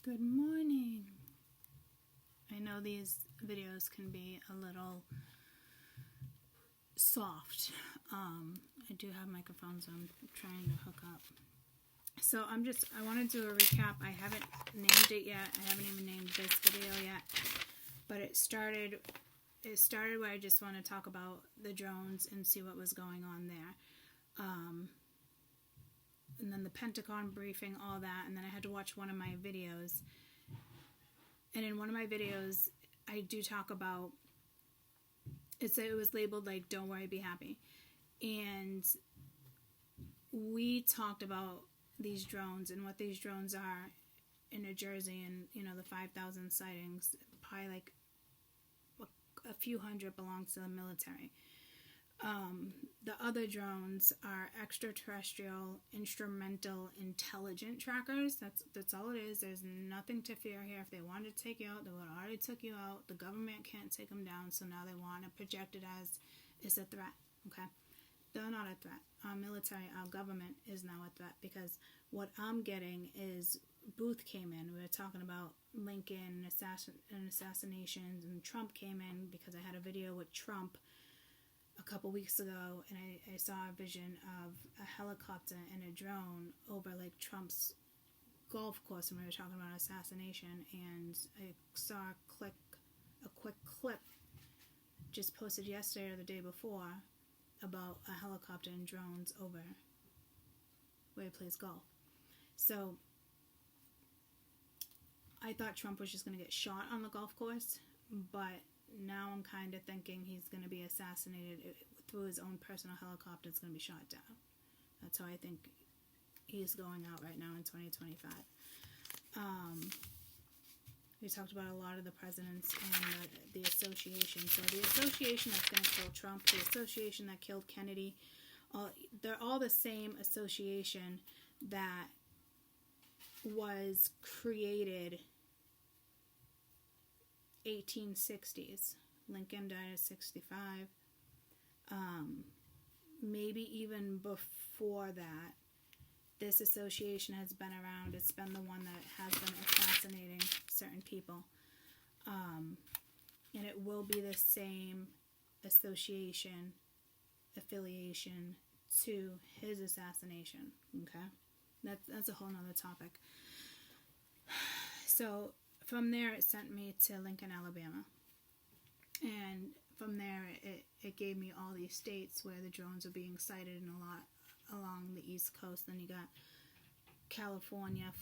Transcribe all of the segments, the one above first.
Good morning. I know these videos can be a little soft. I do have microphones I'm trying to hook up. So I want to do a recap. I haven't named it yet. I haven't even named this video yet. But it started where I just want to talk about the drones and see what was going on there. And then the Pentagon briefing, all that. And then I had to watch one of my videos. And in one of my videos, I do talk about, it was labeled like, don't worry, be happy. And we talked about these drones and what these drones are in New Jersey and, the 5,000 sightings. Probably like a few hundred belongs to the military. The other drones are extraterrestrial, instrumental, intelligent trackers. That's all it is. There's nothing to fear here. If they wanted to take you out, they would have already took you out. The government can't take them down, so now they want to project it as it's a threat. Okay, they're not a threat. Our military, our government is now a threat, because what I'm getting is Booth came in. We were talking about Lincoln and assassinations, and Trump came in because I had a video with Trump a couple weeks ago, and I saw a vision of a helicopter and a drone over like Trump's golf course, and we were talking about assassination, and I saw a quick clip just posted yesterday or the day before about a helicopter and drones over where he plays golf. So I thought Trump was just going to get shot on the golf course, but now I'm kind of thinking he's going to be assassinated through his own personal helicopter. It's going to be shot down. That's how I think he's going out right now in 2025. We talked about a lot of the presidents and the association. So the association that's going to kill Trump, the association that killed Kennedy, they're all the same association that was created 1860s. Lincoln died at 65. Maybe even before that, this association has been around. It's been the one that has been assassinating certain people. And it will be the same association, affiliation to his assassination. Okay? That's a whole nother topic. So from there, it sent me to Lincoln, Alabama. And from there, it gave me all these states where the drones are being sighted, and a lot along the East Coast. Then you got California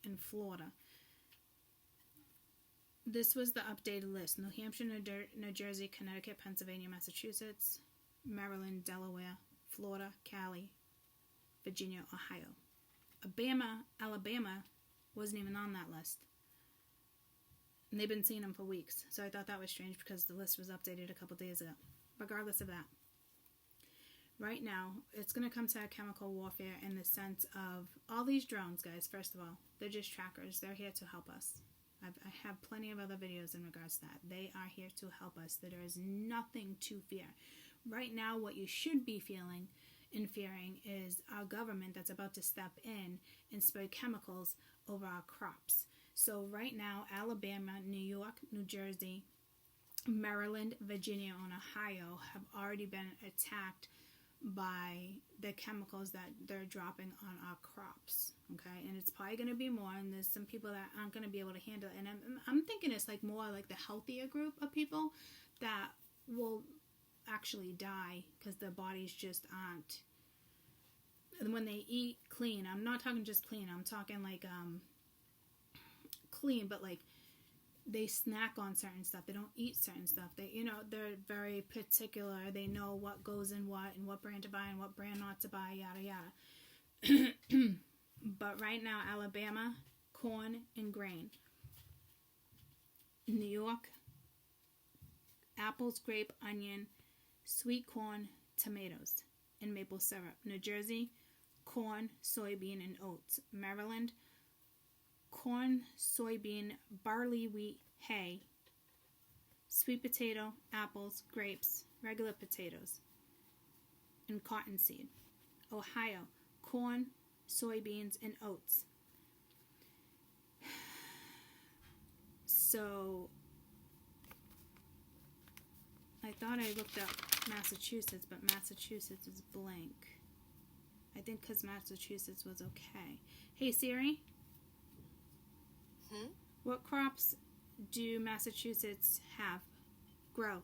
and Florida. This was the updated list: New Hampshire, New Jersey, Connecticut, Pennsylvania, Massachusetts, Maryland, Delaware, Florida, Cali, Virginia, Ohio. Alabama wasn't even on that list. And they've been seeing them for weeks. So I thought that was strange because the list was updated a couple days ago. Regardless of that, right now, it's going to come to chemical warfare in the sense of all these drones, guys. First of all, they're just trackers. They're here to help us. I have plenty of other videos in regards to that. They are here to help us. There is nothing to fear. Right now, what you should be feeling and fearing is our government that's about to step in and spray chemicals over our crops. So right now, Alabama, New York, New Jersey, Maryland, Virginia, and Ohio have already been attacked by the chemicals that they're dropping on our crops. Okay, and it's probably going to be more, and there's some people that aren't going to be able to handle it. And I'm thinking it's like more like the healthier group of people that will actually die because their bodies just aren't. And when they eat clean, I'm not talking just clean. I'm talking like clean, but like they snack on certain stuff. They don't eat certain stuff. They're very particular. They know what goes in what and what brand to buy and what brand not to buy, yada yada. But right now, Alabama, corn and grain. New York, apples, grape, onion, sweet corn, tomatoes, and maple syrup. New Jersey, corn, soybean, and oats. Maryland, corn, soybean, barley, wheat, hay, sweet potato, apples, grapes, regular potatoes, and cottonseed. Ohio, corn, soybeans, and oats. So I thought I looked up Massachusetts, but Massachusetts is blank. I think because Massachusetts was okay. Hey Siri. What crops do Massachusetts grow?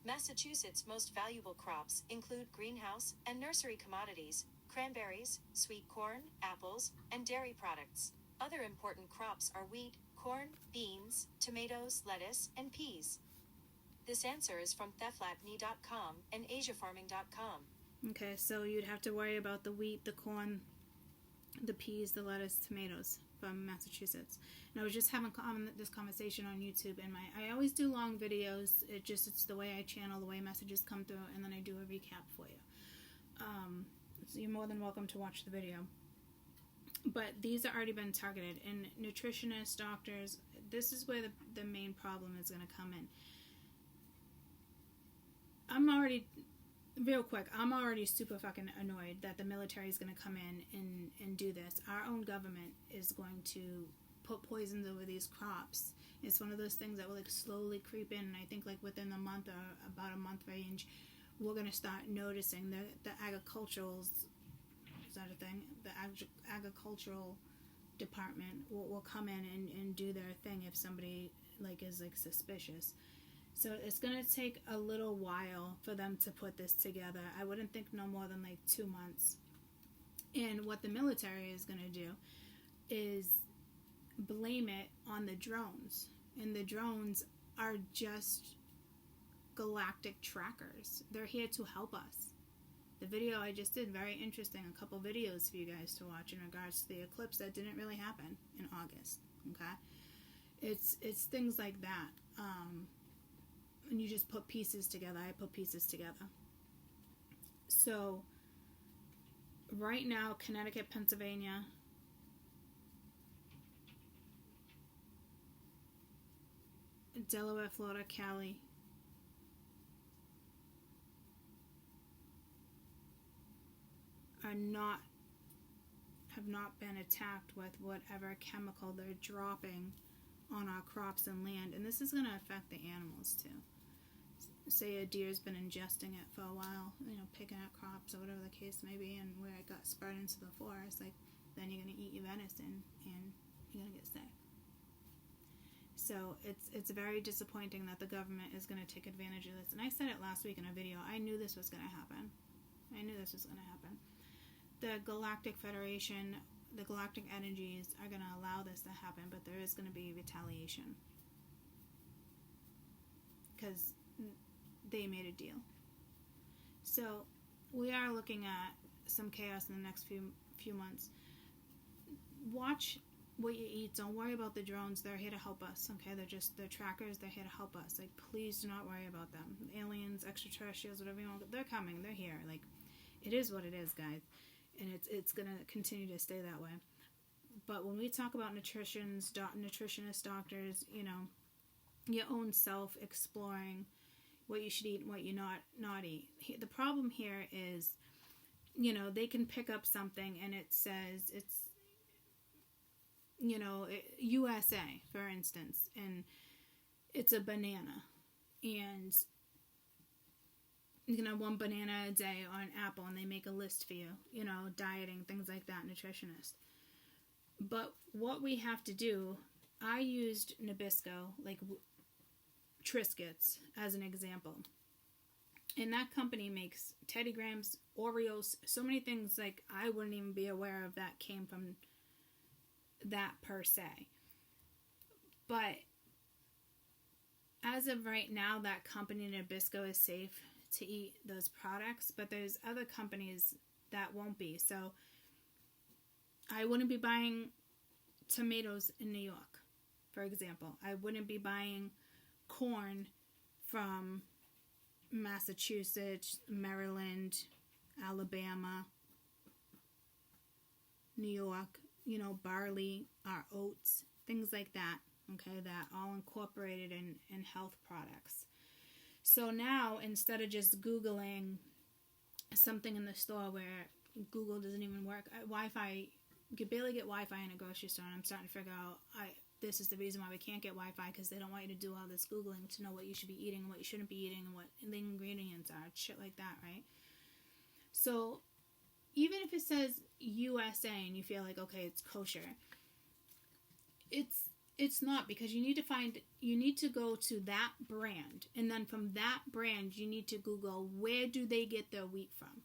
Massachusetts' most valuable crops include greenhouse and nursery commodities, cranberries, sweet corn, apples, and dairy products. Other important crops are wheat, corn, beans, tomatoes, lettuce, and peas. This answer is from theflatme.com and asiafarming.com. Okay, so you'd have to worry about the wheat, the corn, the peas, the lettuce, tomatoes from Massachusetts. And I was just having this conversation on YouTube, and I always do long videos. It's the way I channel, the way messages come through, and then I do a recap for you. So you're more than welcome to watch the video. But these have already been targeted, and nutritionists, doctors, this is where the main problem is going to come in. I'm already super fucking annoyed that the military is going to come in and do this. Our own government is going to put poisons over these crops. It's one of those things that will like slowly creep in, and I think like within a month or about a month range, we're going to start noticing the agricultural, is that a thing? The agricultural department will come in and do their thing if somebody like is like suspicious. So it's going to take a little while for them to put this together. I wouldn't think no more than like 2 months. And what the military is going to do is blame it on the drones. And the drones are just galactic trackers. They're here to help us. The video I just did, very interesting. A couple videos for you guys to watch in regards to the eclipse that didn't really happen in August. Okay? It's things like that. And you just put pieces together. I put pieces together. So, right now, Connecticut, Pennsylvania, Delaware, Florida, Cali, have not been attacked with whatever chemical they're dropping on our crops and land. And this is going to affect the animals too. Say a deer's been ingesting it for a while, picking at crops or whatever the case may be, and where it got spread into the forest, like, then you're going to eat your venison and you're going to get sick. So it's very disappointing that the government is going to take advantage of this. And I said it last week in a video. I knew this was going to happen. The Galactic Federation, the Galactic Energies are going to allow this to happen, but there is going to be retaliation. Because they made a deal. So we are looking at some chaos in the next few months. Watch what you eat. Don't worry about the drones. They're here to help us. Okay, they're trackers. They're here to help us. Like, please do not worry about them. Aliens, extraterrestrials, whatever you want. They're coming. They're here. Like, it is what it is, guys, and it's gonna continue to stay that way. But when we talk about nutritionists, doctors, your own self exploring what you should eat and what you not eat. The problem here is, they can pick up something and it says it's, USA, for instance, and it's a banana, and 1 banana a day on Apple, and they make a list for you, dieting, things like that, nutritionist. But what we have to do, I used Nabisco, like Triscuits as an example, and that company makes Teddy Grahams, Oreos, so many things like I wouldn't even be aware of that came from that per se. But as of right now, that company Nabisco is safe to eat those products, but there's other companies that won't be. So I wouldn't be buying tomatoes in New York, for example. I wouldn't be buying corn from Massachusetts, Maryland, Alabama, New York, barley, our oats, things like that, okay, that all incorporated in health products. So now, instead of just Googling something in the store where Google doesn't even work, Wi-Fi, you could barely get Wi-Fi in a grocery store, and I'm starting to figure out this is the reason why we can't get Wi-Fi, because they don't want you to do all this Googling to know what you should be eating and what you shouldn't be eating and what the ingredients are, shit like that, right? So even if it says USA and you feel like, okay, it's kosher, it's not, because you need to go to that brand, and then from that brand you need to Google where do they get their wheat from.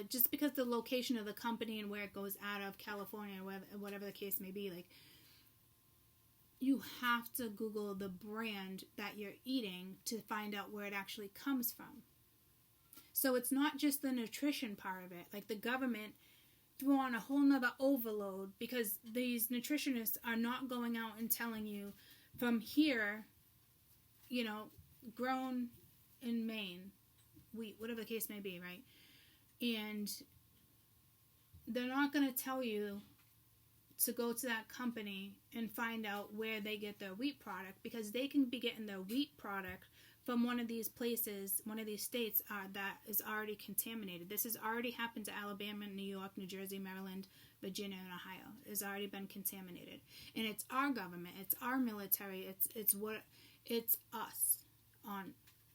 Just because the location of the company and where it goes out of, California or whatever the case may be, like, you have to Google the brand that you're eating to find out where it actually comes from. So it's not just the nutrition part of it. Like, the government threw on a whole nother overload, because these nutritionists are not going out and telling you from here, you know, grown in Maine, wheat, whatever the case may be, right? And they're not going to tell you to go to that company and find out where they get their wheat product, because they can be getting their wheat product from one of these places, one of these states that is already contaminated. This has already happened to Alabama, New York, New Jersey, Maryland, Virginia, and Ohio. It's already been contaminated. And it's our government, it's our military, it's us, on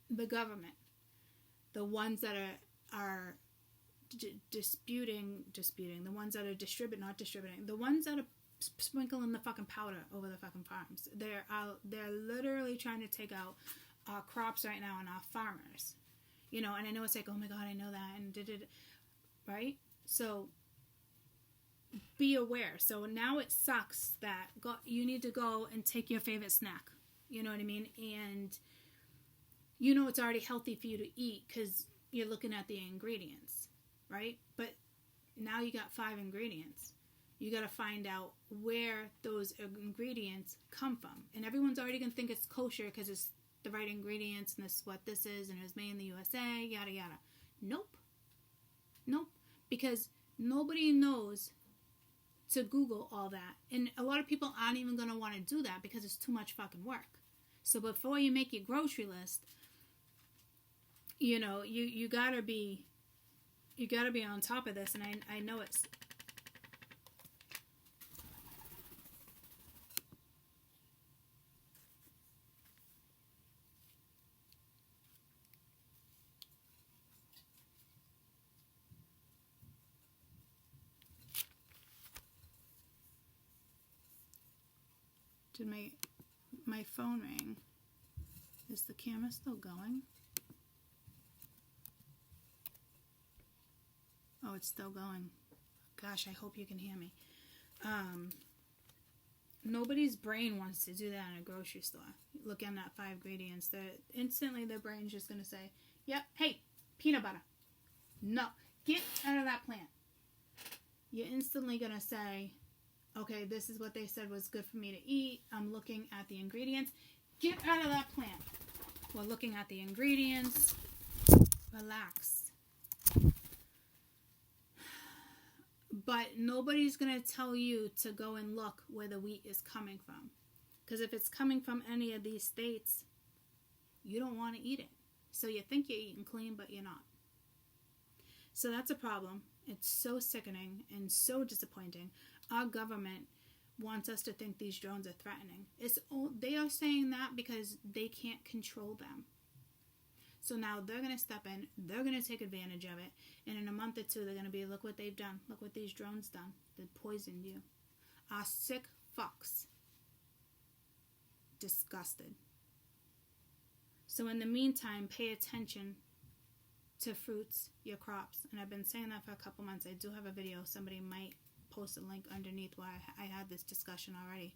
the government, the ones that are disputing, the ones that are not distributing, the ones that are sprinkling the fucking powder over the fucking farms. They're literally trying to take out our crops right now and our farmers, you know. And I know it's like, oh my god, I know that, and right? So be aware. So now it sucks that you need to go and take your favorite snack, you know what I mean, and you know it's already healthy for you to eat because you're looking at the ingredients, right? But now you got 5 ingredients. You got to find out where those ingredients come from. And everyone's already going to think it's kosher because it's the right ingredients and this is what this is and it was made in the USA, yada yada. Nope. Because nobody knows to Google all that. And a lot of people aren't even going to want to do that because it's too much fucking work. So before you make your grocery list, you know, you gotta be on top of this. And I know it's did my phone ring? Is the camera still going? Oh, it's still going. Gosh, I hope you can hear me. Nobody's brain wants to do that in a grocery store. Looking at 5 ingredients, instantly their brain's just going to say, yep, hey, peanut butter. No, get out of that plant. You're instantly going to say, okay, this is what they said was good for me to eat. I'm looking at the ingredients. Get out of that plant. We're looking at the ingredients. Relax. But nobody's going to tell you to go and look where the wheat is coming from. Because if it's coming from any of these states, you don't want to eat it. So you think you're eating clean, but you're not. So that's a problem. It's so sickening and so disappointing. Our government wants us to think these drones are threatening. They are saying that because they can't control them. So now they're going to step in, they're going to take advantage of it, and in a month or 2 they're going to be, look what they've done, look what these drones done, they poisoned you. Our sick fucks. Disgusted. So in the meantime, pay attention to fruits, your crops, and I've been saying that for a couple months. I do have a video, somebody might post a link underneath where I had this discussion already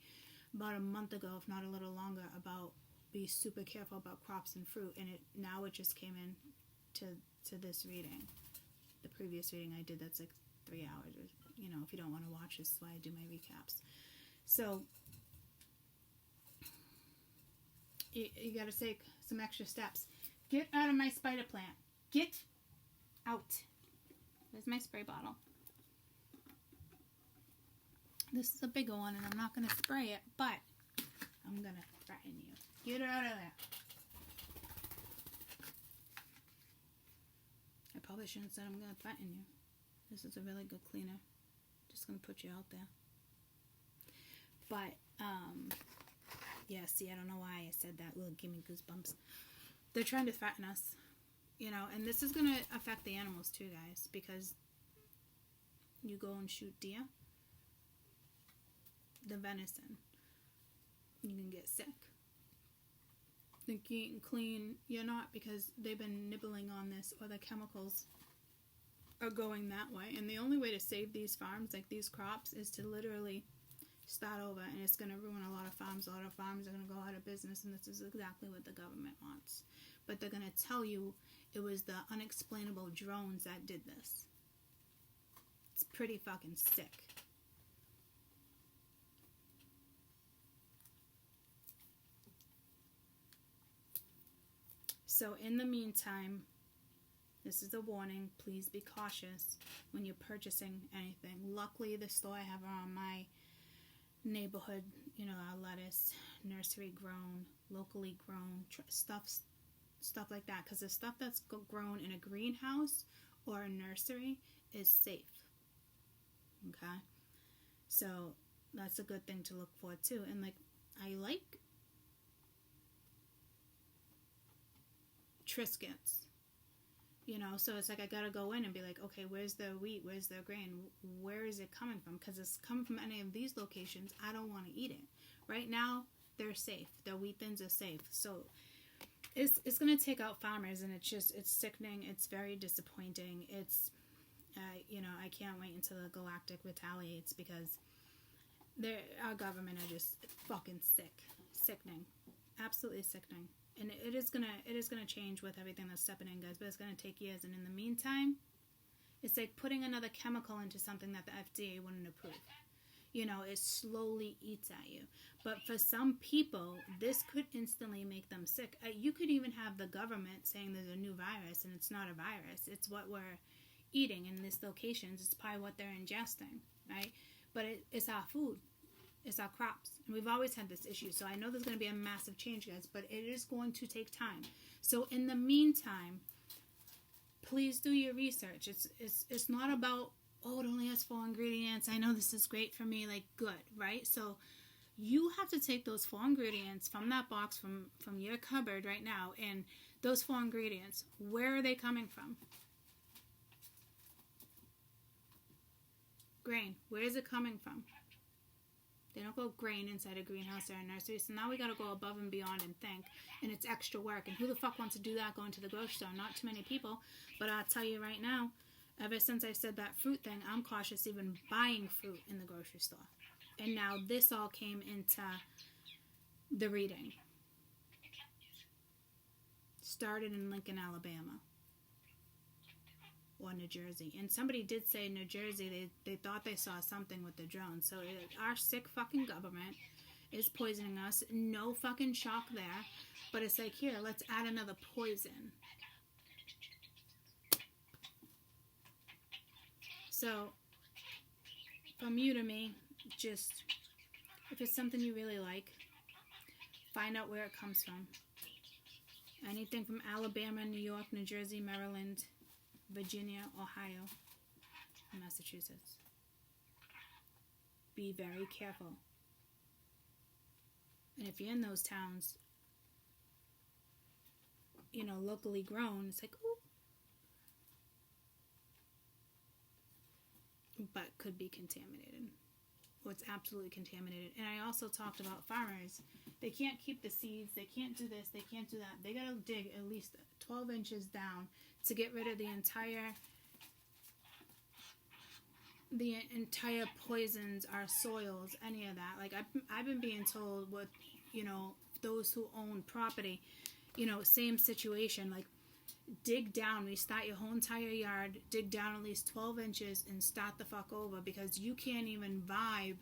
about a month ago, if not a little longer, about be super careful about crops and fruit, and now it just came in to this reading. The previous reading I did, that's like 3 hours, or, you know, if you don't want to watch, this is why I do my recaps. So you got to take some extra steps. Get out of my spider plant. Get out. There's my spray bottle. This is a bigger one, and I'm not going to spray it, but I'm going to threaten you. Get out of there. I probably shouldn't have said I'm going to threaten you. This is a really good cleaner. Just going to put you out there. But, yeah, see, I don't know why I said that. Will give me goosebumps. They're trying to threaten us, you know, and this is going to affect the animals too, guys, because you go and shoot deer, the venison, you can get sick. Think you eating clean, you're not, because they've been nibbling on this, or the chemicals are going that way. And the only way to save these farms, like these crops, is to literally start over, and it's going to ruin a lot of farms. A lot of farms are going to go out of business, and this is exactly what the government wants. But they're going to tell you it was the unexplainable drones that did this. It's pretty fucking sick. So in the meantime, this is a warning. Please be cautious when you're purchasing anything. Luckily, the store I have around my neighborhood, you know, our lettuce, nursery grown, locally grown, stuff like that. Because the stuff that's grown in a greenhouse or a nursery is safe. Okay? So that's a good thing to look for too. And like, I like Triscuits, you know, so it's like I gotta go in and be like, okay, where's the wheat, where's the grain, where is it coming from? Because it's coming from any of these locations, I don't want to eat it. Right now, they're safe. The wheat thins are safe. So it's gonna take out farmers, and it's sickening. It's very disappointing. It's you know, I can't wait until the Galactic retaliates, because our government are just fucking sickening, absolutely sickening. And it is gonna change with everything that's stepping in, guys. But it's gonna take years. And in the meantime, it's like putting another chemical into something that the FDA wouldn't approve. You know, it slowly eats at you. But for some people, this could instantly make them sick. You could even have the government saying there's a new virus, and it's not a virus. It's what we're eating in these locations. It's probably what they're ingesting, right? But it's our food. It's our crops. And we've always had this issue. So I know there's going to be a massive change, guys, but it is going to take time. So in the meantime, please do your research. It's not about, oh, it only has 4 ingredients. I know this is great for me. Like, good, right? So you have to take those 4 ingredients from that box, from your cupboard right now, and those 4 ingredients, where are they coming from? Grain, where is it coming from? They don't grow grain inside a greenhouse or a nursery, so now we gotta go above and beyond and think, and it's extra work. And who the fuck wants to do that going to the grocery store? Not too many people, but I'll tell you right now, ever since I said that fruit thing, I'm cautious even buying fruit in the grocery store. And now this all came into the reading. Started in Lincoln, Alabama. Or New Jersey. And somebody did say New Jersey, they thought they saw something with the drones. So our sick fucking government is poisoning us. No fucking shock there. But it's like, here, let's add another poison. So, from you to me, just, if it's something you really like, find out where it comes from. Anything from Alabama, New York, New Jersey, Maryland, Virginia, Ohio, Massachusetts. Be very careful. And if you're in those towns, you know, locally grown, it's like, ooh. But could be contaminated. Well, it's absolutely contaminated. And I also talked about farmers. They can't keep the seeds. They can't do this. They can't do that. They gotta dig at least 12 inches down to get rid of the entire poisons, our soils, any of that. Like I've been being told with, you know, those who own property, you know, same situation. Like, dig down, restart your whole entire yard, dig down at least 12 inches and start the fuck over, because you can't even vibe.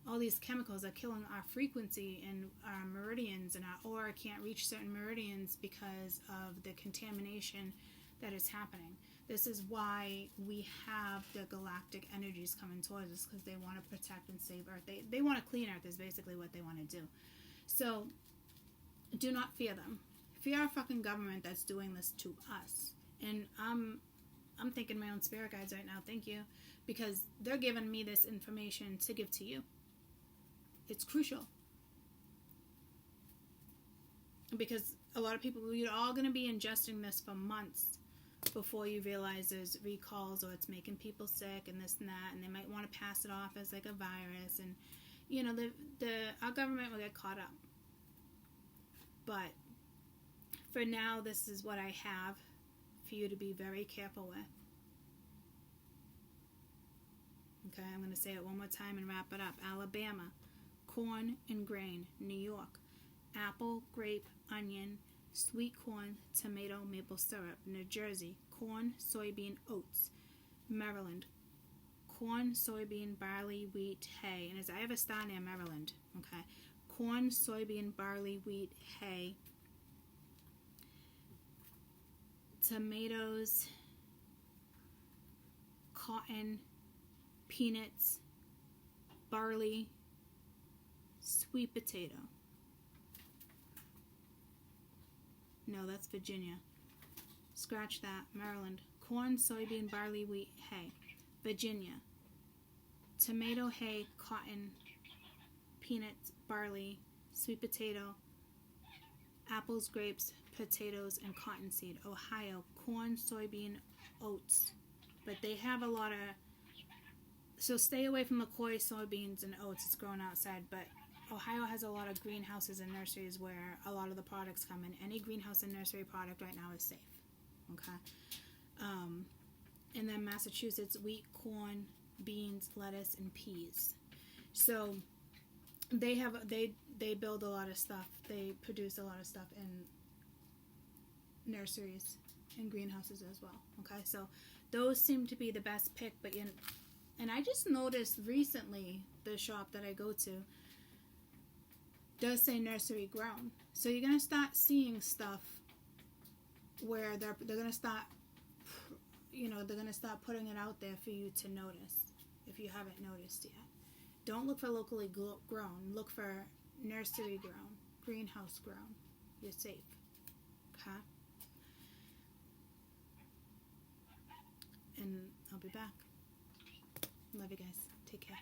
All these chemicals are killing our frequency and our meridians, and our aura can't reach certain meridians because of the contamination that is happening. This is why we have the galactic energies coming towards us, because they want to protect and save Earth. They want to clean Earth is basically what they want to do. So do not fear them. Fear our fucking government that's doing this to us. And I'm thanking my own spirit guides right now. Thank you, because they're giving me this information to give to you. It's crucial. Because a lot of people, you're all going to be ingesting this for months before you realize there's recalls or it's making people sick and this and that, and they might want to pass it off as like a virus, and you know, our government will get caught up. But for now, this is what I have for you to be very careful with. Okay, I'm going to say it one more time and wrap it up. Alabama, corn and grain. New York, apple, grape, onion, sweet corn, tomato, maple syrup. New Jersey, corn, soybean, oats. Maryland, corn, soybean, barley, wheat, hay. And as I have a star near Maryland, okay, corn, soybean, barley, wheat, hay. Tomatoes, cotton, peanuts, barley, sweet potato. No, that's Virginia. Scratch that. Maryland, corn, soybean, barley, wheat, hay. Virginia, tomato, hay, cotton, peanuts, barley, sweet potato, apples, grapes, potatoes, and cottonseed. Ohio, corn, soybean, oats. But they have a lot of, so stay away from the koi, soybeans, and oats. It's grown outside. But Ohio has a lot of greenhouses and nurseries where a lot of the products come in. Any greenhouse and nursery product right now is safe. Okay. And then Massachusetts, wheat, corn, beans, lettuce, and peas. So they build a lot of stuff. They produce a lot of stuff in nurseries and greenhouses as well. Okay, so those seem to be the best pick. But and I just noticed recently the shop that I go to does say nursery grown. So you're gonna start seeing stuff where they're gonna start, they're gonna start putting it out there for you to notice if you haven't noticed yet. Don't look for locally grown. Look for nursery grown, greenhouse grown. You're safe. Okay? And I'll be back. Love you guys. Take care.